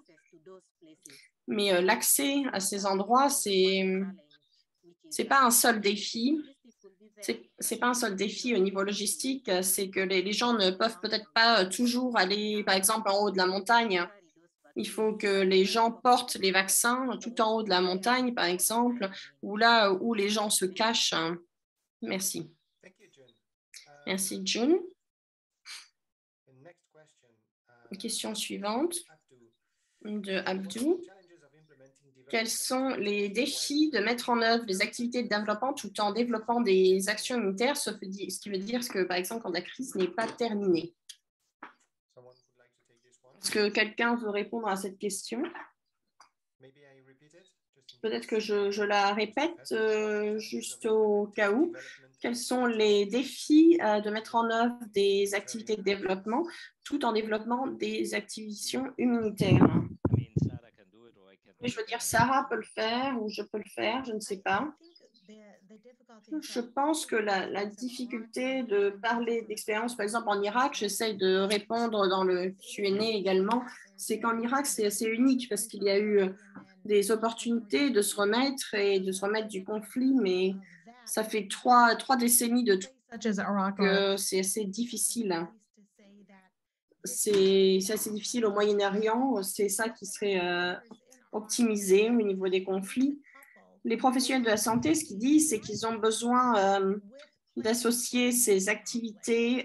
Speaker 1: Mais l'accès à ces endroits, c'est pas un seul défi. C'est pas un seul défi au niveau logistique, c'est que les gens ne peuvent peut-être pas toujours aller, par exemple, en haut de la montagne. Il faut que les gens portent les vaccins tout en haut de la montagne, par exemple, ou là où les gens se cachent. Merci. Merci, June. Question suivante de Abdou. Quels sont les défis de mettre en œuvre les activités de développement tout en développant des actions humanitaires, ce qui veut dire que, par exemple, quand la crise n'est pas terminée? Est-ce que quelqu'un veut répondre à cette question? Peut-être que je la répète juste au cas où. Quels sont les défis de mettre en œuvre des activités de développement tout en développant des activités humanitaires? Je veux dire, Sarah peut le faire ou je peux le faire, je ne sais pas. Je pense que la difficulté de parler d'expérience, par exemple en Irak, j'essaie de répondre dans le Q&A également, c'est qu'en Irak, c'est assez unique parce qu'il y a eu des opportunités de se remettre du conflit, mais ça fait trois décennies de tout que c'est assez difficile. C'est assez difficile au Moyen-Orient, c'est ça qui serait optimisé au niveau des conflits. Les professionnels de la santé, ce qu'ils disent, c'est qu'ils ont besoin d'associer ces activités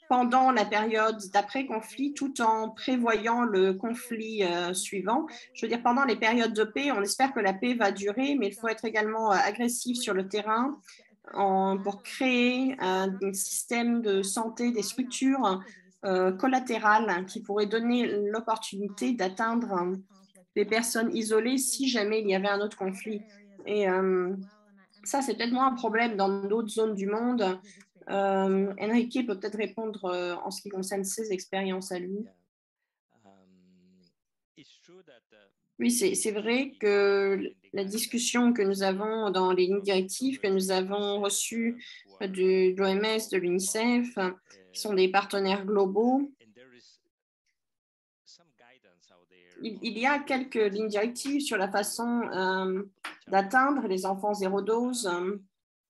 Speaker 1: pendant la période d'après-conflit, tout en prévoyant le conflit suivant. Je veux dire, pendant les périodes de paix, on espère que la paix va durer, mais il faut être également agressif sur le terrain pour créer un système de santé, des structures collatérales qui pourraient donner l'opportunité d'atteindre des personnes isolées si jamais il y avait un autre conflit. Et ça, c'est peut-être moins un problème dans d'autres zones du monde. Enrique peut peut-être répondre en ce qui concerne ses expériences à lui. Oui, c'est vrai que la discussion que nous avons dans les lignes directives que nous avons reçues de l'OMS, de l'UNICEF, qui sont des partenaires globaux, il y a quelques lignes directives sur la façon d'atteindre les enfants zéro dose,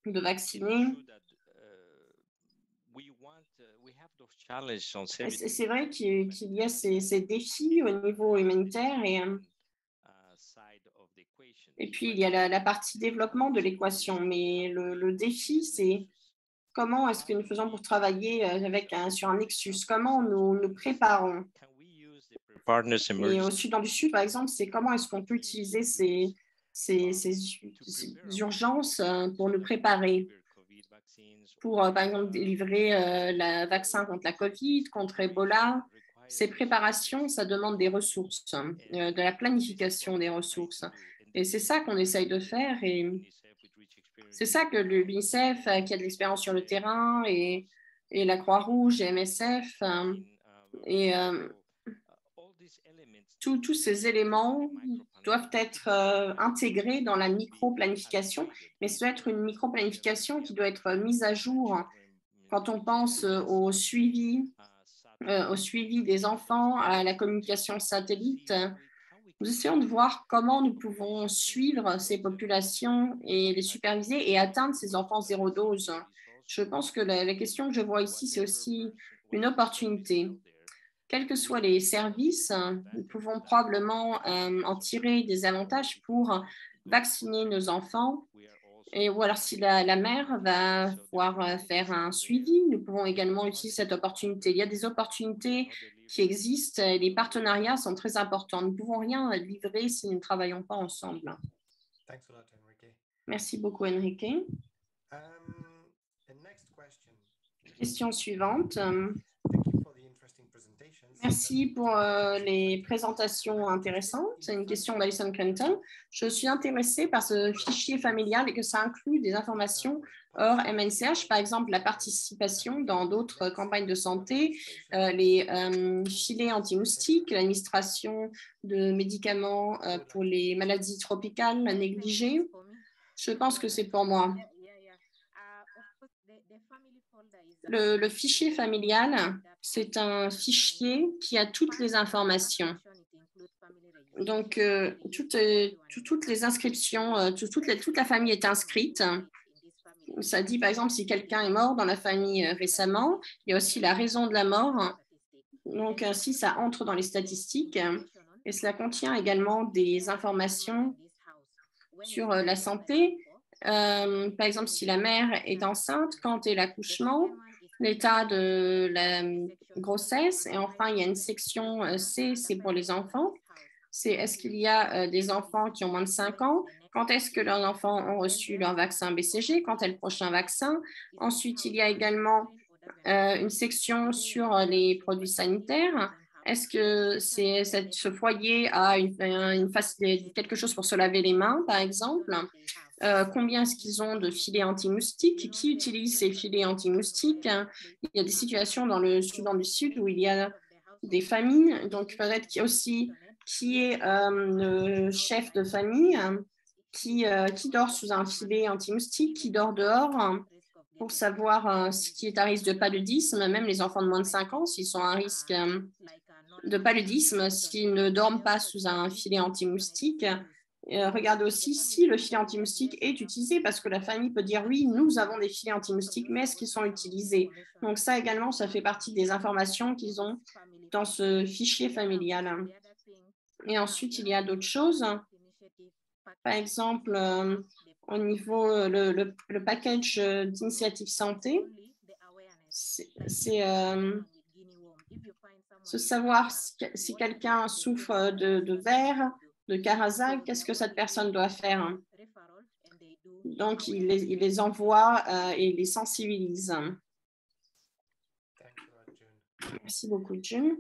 Speaker 1: de vacciner. C'est vrai qu'il y a ces défis au niveau humanitaire et puis il y a la partie développement de l'équation. Mais le défi, c'est comment est-ce que nous faisons pour travailler sur un Nexus? Comment nous nous préparons? Et au Soudan du Sud, par exemple, c'est comment est-ce qu'on peut utiliser ces urgences pour nous préparer, pour, par exemple, délivrer le vaccin contre la COVID, contre Ebola. Ces préparations, ça demande des ressources, de la planification des ressources. Et c'est ça qu'on essaye de faire. Et c'est ça que l'UNICEF, qui a de l'expérience sur le terrain, et la Croix-Rouge et MSF, et tous ces éléments doivent être intégrés dans la micro-planification, mais ce doit être une micro-planification qui doit être mise à jour quand on pense au suivi des enfants, à la communication satellite. Nous essayons de voir comment nous pouvons suivre ces populations et les superviser et atteindre ces enfants zéro dose. Je pense que la question que je vois ici, c'est aussi une opportunité. Quels que soient les services, nous pouvons probablement en tirer des avantages pour vacciner nos enfants. Ou alors, si la mère va pouvoir faire un suivi, nous pouvons également utiliser cette opportunité. Il y a des opportunités qui existent et les partenariats sont très importants. Nous ne pouvons rien livrer si nous ne travaillons pas ensemble. Merci beaucoup, Enrique. Question suivante. Merci pour les présentations intéressantes. C'est une question d'Alison Clinton. Je suis intéressée par ce fichier familial et que ça inclut des informations hors MNCH, par exemple la participation dans d'autres campagnes de santé, les filets anti-moustiques, l'administration de médicaments pour les maladies tropicales négligées. Je pense que c'est pour moi. Le fichier familial, c'est un fichier qui a toutes les informations. Donc, toutes les inscriptions, toute la famille est inscrite. Ça dit, par exemple, si quelqu'un est mort dans la famille récemment, il y a aussi la raison de la mort. Donc, ainsi, ça entre dans les statistiques. Et cela contient également des informations sur la santé. Par exemple, si la mère est enceinte, quand est l'accouchement, l'état de la grossesse. Et enfin, il y a une section C, c'est pour les enfants. C'est est-ce qu'il y a des enfants qui ont moins de 5 ans? Quand est-ce que leurs enfants ont reçu leur vaccin BCG? Quand est le prochain vaccin? Ensuite, il y a également une section sur les produits sanitaires. Est-ce que ce foyer a quelque chose pour se laver les mains, par exemple? Combien est-ce qu'ils ont de filets anti-moustiques? Qui utilise ces filets anti-moustiques? Il y a des situations dans le Soudan du Sud où il y a des famines, donc peut-être qu'il y a aussi qui est le chef de famille qui dort sous un filet anti-moustique, qui dort dehors pour savoir qui est à risque de paludisme, même les enfants de moins de 5 ans, s'ils sont à risque de paludisme, s'ils ne dorment pas sous un filet anti-moustique. Regardez aussi si le filet anti-moustique est utilisé, parce que la famille peut dire oui, nous avons des filets anti-moustiques, mais est-ce qu'ils sont utilisés? Donc ça également, ça fait partie des informations qu'ils ont dans ce fichier familial. Et ensuite, il y a d'autres choses. Par exemple, au niveau le package d'initiative santé, c'est se savoir si quelqu'un souffre de vers, de Karazac, qu'est-ce que cette personne doit faire? Donc, il les envoie et les sensibilise. Merci beaucoup, June.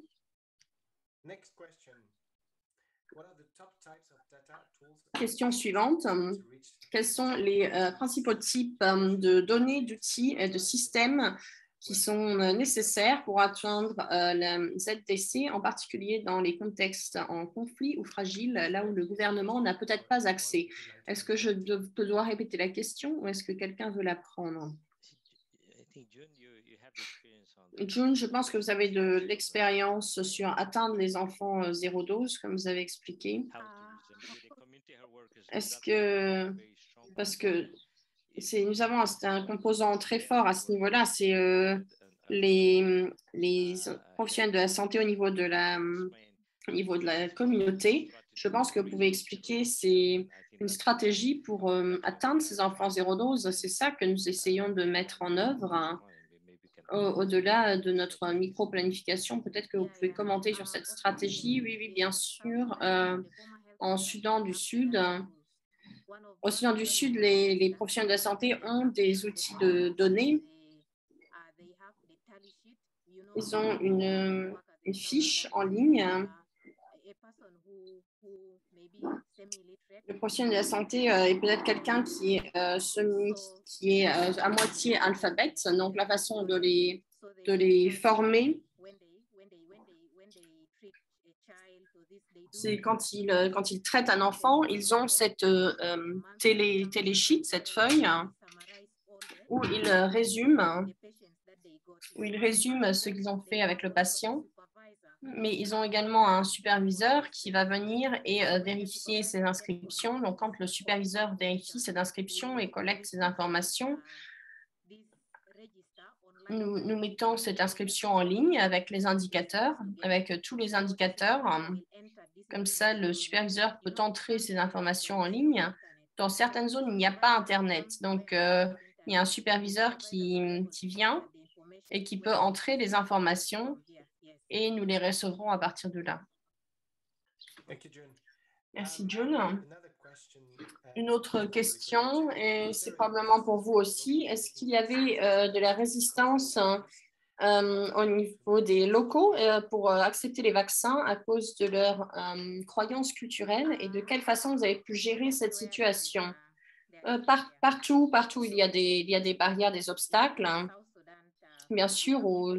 Speaker 1: Question suivante. Quels sont les principaux types de données, d'outils et de systèmes qui sont nécessaires pour atteindre la ZTC, en particulier dans les contextes en conflit ou fragiles, là où le gouvernement n'a peut-être pas accès? Est-ce que je dois répéter la question ou est-ce que quelqu'un veut la prendre? June, je pense que vous avez de l'expérience sur atteindre les enfants zéro dose, comme vous avez expliqué. Est-ce que, parce que nous avons un composant très fort à ce niveau-là, c'est les professionnels de la santé au niveau de la communauté. je pense que vous pouvez expliquer, c'est une stratégie pour atteindre ces enfants zéro dose. C'est ça que nous essayons de mettre en œuvre, hein, au-delà de notre micro-planification. Peut-être que vous pouvez commenter sur cette stratégie. Oui, oui, bien sûr. Au Soudan du Sud, les professionnels de la santé ont des outils de données. Ils ont une fiche en ligne. Le professionnel de la santé est peut-être quelqu'un qui est à moitié alphabète. Donc, la façon de les former, c'est quand ils traitent un enfant, ils ont cette télé-sheet, cette feuille, où ils résument ce qu'ils ont fait avec le patient. Mais ils ont également un superviseur qui va venir et vérifier ces inscriptions. Donc, quand le superviseur vérifie ces inscriptions et collecte ces informations, nous mettons cette inscription en ligne avec les indicateurs, avec tous les indicateurs. Comme ça, le superviseur peut entrer ces informations en ligne. Dans certaines zones, il n'y a pas Internet. Donc, il y a un superviseur qui vient et qui peut entrer les informations et nous les recevrons à partir de là. Merci, June. Une autre question, et c'est probablement pour vous aussi. Est-ce qu'il y avait de la résistance au niveau des locaux pour accepter les vaccins à cause de leurs croyances culturelles et de quelle façon vous avez pu gérer cette situation? Partout, il y a des barrières, des obstacles. Bien sûr, au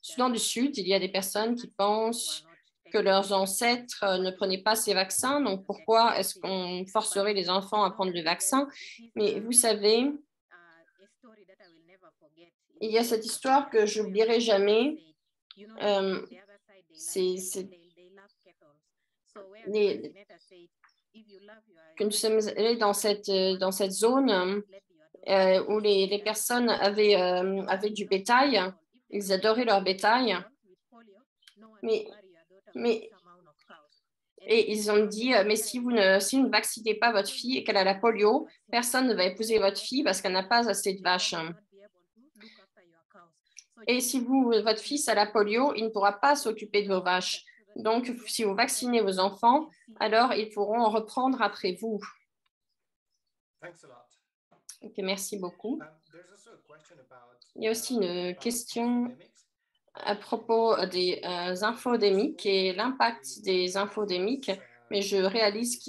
Speaker 1: Soudan du Sud, il y a des personnes qui pensent que leurs ancêtres ne prenaient pas ces vaccins. Donc, pourquoi est-ce qu'on forcerait les enfants à prendre le vaccin? Mais vous savez, il y a cette histoire que je n'oublierai jamais. Que nous sommes allés dans cette zone où les personnes avaient du bétail. Ils adoraient leur bétail. Et ils ont dit, mais si vous ne vaccinez pas votre fille et qu'elle a la polio, personne ne va épouser votre fille parce qu'elle n'a pas assez de vaches. Et si votre fils a la polio, il ne pourra pas s'occuper de vos vaches. Donc, si vous vaccinez vos enfants, alors ils pourront reprendre après vous. Okay, merci beaucoup. Il y a aussi une question à propos des infodémiques et l'impact des infodémiques, mais je réalise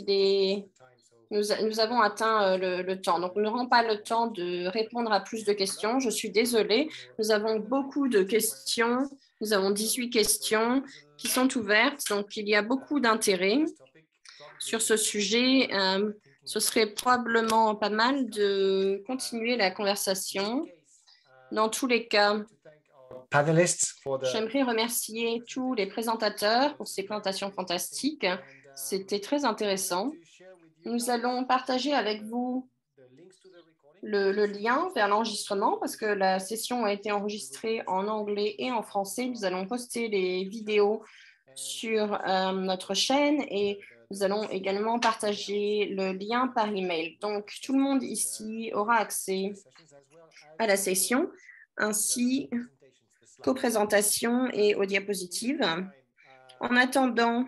Speaker 1: nous avons atteint le temps. Donc, nous n'aurons pas le temps de répondre à plus de questions. Je suis désolée. Nous avons beaucoup de questions. Nous avons 18 questions qui sont ouvertes. Donc, il y a beaucoup d'intérêt sur ce sujet. Ce serait probablement pas mal de continuer la conversation. Dans tous les cas, j'aimerais remercier tous les présentateurs pour ces présentations fantastiques. C'était très intéressant. Nous allons partager avec vous le lien vers l'enregistrement parce que la session a été enregistrée en anglais et en français. Nous allons poster les vidéos sur notre chaîne et nous allons également partager le lien par email. Donc, tout le monde ici aura accès à la session ainsi qu'aux présentations et aux diapositives. En attendant,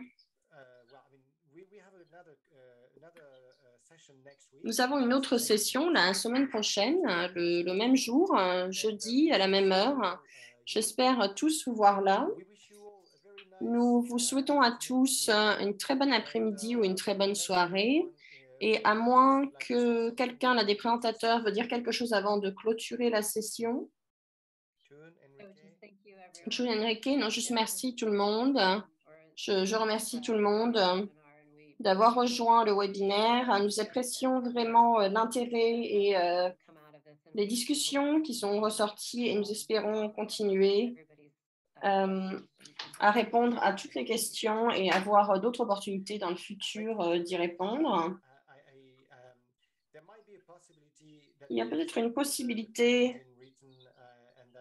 Speaker 1: nous avons une autre session la semaine prochaine, le même jour, jeudi à la même heure. J'espère tous vous voir là. Nous vous souhaitons à tous une très bonne après-midi ou une très bonne soirée. Et à moins que quelqu'un, l'un des présentateurs, veut dire quelque chose avant de clôturer la session. June, Enrique, non, juste merci tout le monde. Je remercie tout le monde d'avoir rejoint le webinaire. Nous apprécions vraiment l'intérêt et les discussions qui sont ressorties et nous espérons continuer à répondre à toutes les questions et avoir d'autres opportunités dans le futur d'y répondre. Il y a peut-être une possibilité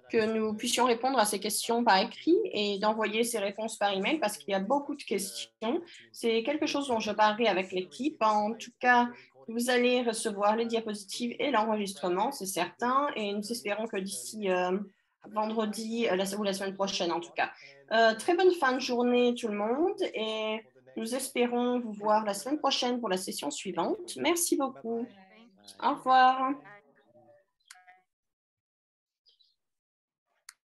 Speaker 1: que nous puissions répondre à ces questions par écrit et d'envoyer ces réponses par email parce qu'il y a beaucoup de questions. C'est quelque chose dont je parlerai avec l'équipe. En tout cas, vous allez recevoir les diapositives et l'enregistrement, c'est certain, et nous espérons que d'ici vendredi ou la semaine prochaine en tout cas. Très bonne fin de journée tout le monde et nous espérons vous voir la semaine prochaine pour la session suivante. Merci beaucoup. Au revoir.